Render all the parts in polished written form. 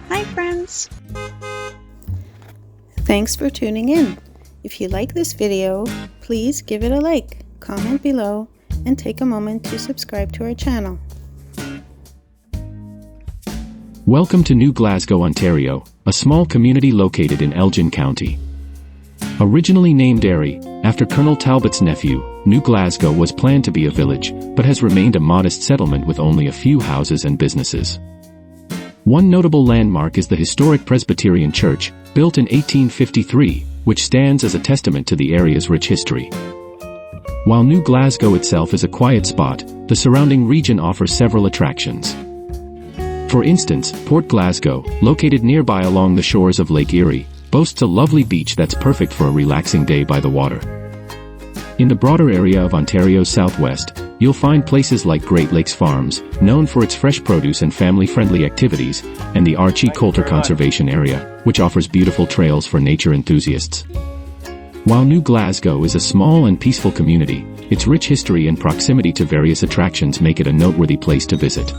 Hi friends! Thanks for tuning in. If you like this video, please give it a like, comment below, and take a moment to subscribe to our channel. Welcome to New Glasgow, Ontario, a small community located in Elgin County. Originally named Derry, after Colonel Talbot's nephew, New Glasgow was planned to be a village, but has remained a modest settlement with only a few houses and businesses. One notable landmark is the historic Presbyterian Church, built in 1853, which stands as a testament to the area's rich history. While New Glasgow itself is a quiet spot, the surrounding region offers several attractions. For instance, Port Glasgow, located nearby along the shores of Lake Erie, boasts a lovely beach that's perfect for a relaxing day by the water. In the broader area of Ontario's southwest, you'll find places like Great Lakes Farms, known for its fresh produce and family-friendly activities, and the Archie Coulter Conservation Area, which offers beautiful trails for nature enthusiasts. While New Glasgow is a small and peaceful community, its rich history and proximity to various attractions make it a noteworthy place to visit.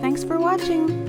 Thanks for watching!